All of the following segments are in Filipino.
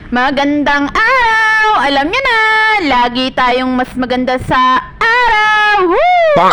Magandang araw! Alam niyo na, lagi tayong mas maganda sa araw! Woo!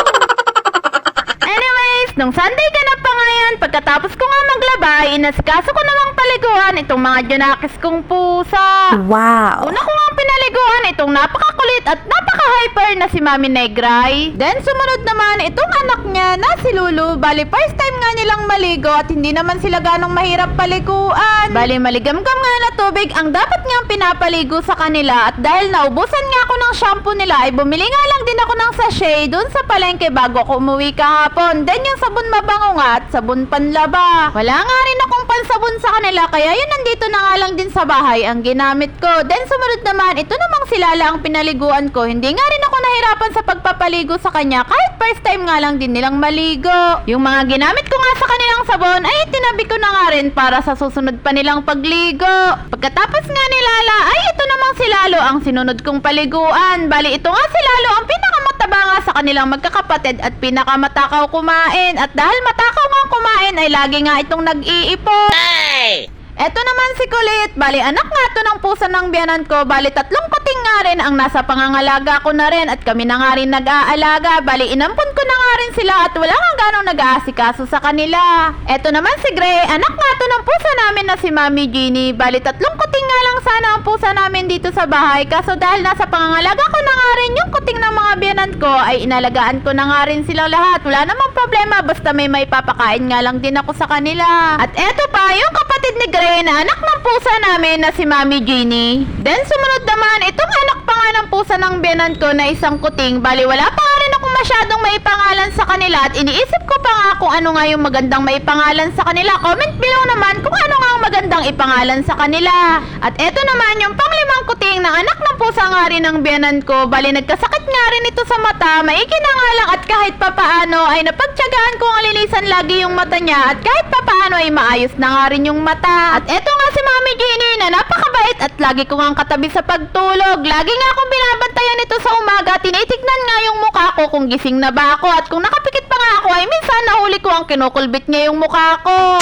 Anyways, nung Sunday ganap pa nga yan, pagkatapos ko nga maglaba, inasikaso ko namang paliguan itong mga junakis kong pusa. Wow! Una ko nga pinaliguan itong napakakulit at napaka-hyper na si Mami Negray. Then sumunod naman itong anak niya na si Lulu. Bali first time nga nilang maligo at hindi naman sila ganong mahirap paliguan. Bali maligamgam nga na tubig ang dapat niyang pinapaligo sa kanila. At dahil naubusan nga ako ng shampoo nila ay bumili nga lang din ako ng sachet dun sa palengke bago ako umuwi kahapon. Then yung sabon mabango nga at sabon panlaba. Wala nga rin akong pansabon sa kanila kaya yun nandito na nga lang din sa bahay ang ginamit ko. Then sumunod naman ito namang si Lala ang pinaliguan ko. Hindi nga rin ako nahirapan sa pagpapaligo sa kanya kahit first time nga lang din nilang maligo. Yung mga ginamit ko nga sa kanilang sabon ay tinabi ko na nga rin para sa susunod pa nilang pagligo. Pagkatapos nga ni Lala ay ito namang si Lalo ang sinunod kong paliguan. Bali ito nga si Lalo ang pinakamataba nga sa kanilang magkakapatid at pinakamatakaw kumain. At dahil matakaw nga kumain ay lagi nga itong nag-iipon. Hey! Eto naman si Kulit, bali anak nga to ng pusa ng biyanan ko, bali tatlong kuting nga rin ang nasa pangangalaga ko na rin at kami na nga rin nag-aalaga, bali inampun ko na nga rin sila at wala nga ganong nag-aasikaso sa kanila. Eto naman si Gray, anak nga to ng pusa namin na si Mami Jeannie, bali tatlong kuting nga lang sana ang pusa namin dito sa bahay, kaso dahil nasa pangangalaga ko na nga rin yung kuting ng mga biyanan ko ay inalagaan ko na nga rin silang lahat. Wala namang problema basta may papakain nga lang din ako sa kanila. At eto pa, yung kapatid ni Gray na anak ng pusa namin na si Mami Jeannie. Then sumunod naman, itong anak pa nga ng pusa ng biyanan ko na isang kuting. Bali wala pa nga rin akong masyadong maipangalan sa kanila at iniisip ko pa nga kung ano nga yung magandang maipangalan sa kanila. Comment below naman kung ano nga ang magandang ipangalan sa kanila. At eto naman yung panglimang kuting na anak ng pusa nga rin ng biyanan ko. Bali nagkasakit nga rin ito sa mata. Maigi na nga lang at kahit papaano ay napagtyagaan ko ang linisan lagi yung mata niya at kahit papaano ay maayos na nga rin yung mata. At eto nga si Mami Jeannie na napakabait at lagi ko nga katabi sa pagtulog. Lagi nga akong binabantayan ito sa umaga. Tinitignan nga yung mukha ko kung gising na ba ako. At kung nakapikit pa nga ako ay minsan nahuli ko ang kinukulbit niya yung mukha ko.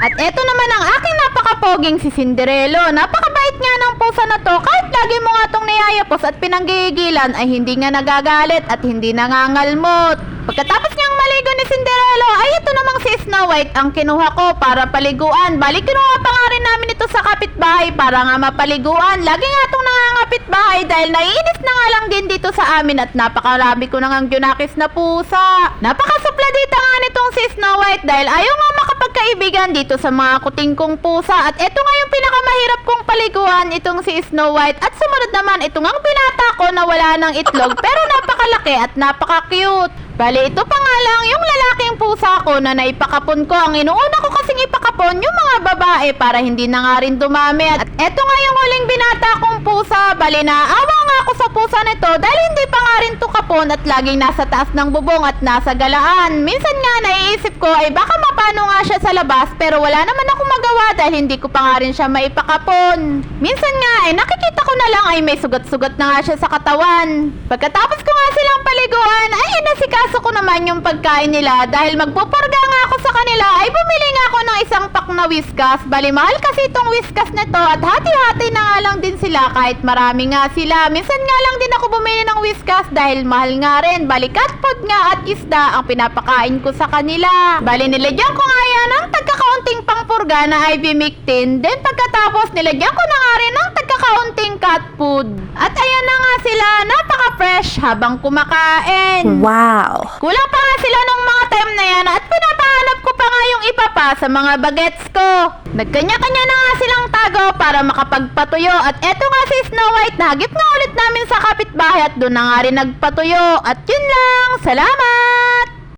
At eto naman ang aking napakapoging si Cinderello. Napakabait nga ng pusa na to. Kahit lagi mo nga tong niyayapos at pinanggigilan ay hindi nga nagagalit at hindi nangangalmot. Pagkatapos niyang maligo ni Cinderello ay ito namang si Snow White ang kinuha ko para paliguan. Bali kinuha pa nga rin namin ito sa kapitbahay para nga mapaliguan. Lagi nga itong nangangapit bahay dahil naiinis na nga lang din dito sa amin at napakarami ko nang junakis na pusa. Napakasupladita nga nitong si Snow White dahil ayaw nga makapagkaibigan dito sa mga kuting kong pusa. At ito nga yung pinakamahirap kong paliguan, itong si Snow White. At sumunod naman itong ang binata ko na wala ng itlog pero napakalaki at napaka-cute. Bali, ito pa nga lang yung lalaking pusa ko na naipakapon ko. Ang inuuna ko kasing ipakapon yung mga babae para hindi na nga rin dumami. At eto nga yung huling binata kong pusa. Bali, naawa nga ako sa pusa nito dahil hindi pa nga rin to kapon at laging nasa taas ng bubong at nasa galaan. Minsan nga naiisip ko ay baka mapano nga siya sa labas pero wala naman akong magawa dahil hindi ko pa nga rin siya maipakapon. Minsan nga ay nakikita ko na lang ay may sugat-sugat na nga siya sa katawan. Pagkatapos ko nga silang paliguan ay inasikaso ko naman yung pagkain nila dahil magpupurga nga ako sa kanila ay bumili nga ako ng isang pack na Whiskas. Bali mahal kasi itong Whiskas nito at hati-hati na nga lang din sila kahit marami nga sila. Minsan nga lang din ako bumili ng Whiskas dahil mahal nga rin. Bali cat food nga at isda ang pinapakain ko sa kanila. Bali nilagyan ko nga yan ng tagkakaunting pangpurga na ivermectin. Then pagkatapos nilagyan ko na nga rin ng tagkakaunting cat food. At ayan na nga sila, napaka-fresh habang kumakain. Wow! Kulang pa nga sila nung mga time na yan at pinapahanap ko pa nga yung iba pa sa mga bagets ko. Nagkanya-kanya na nga silang tago para makapagpatuyo at eto nga si Snow White nahagip nga ulit namin sa kapitbahay at doon na nga rin nagpatuyo. At yun lang, salamat!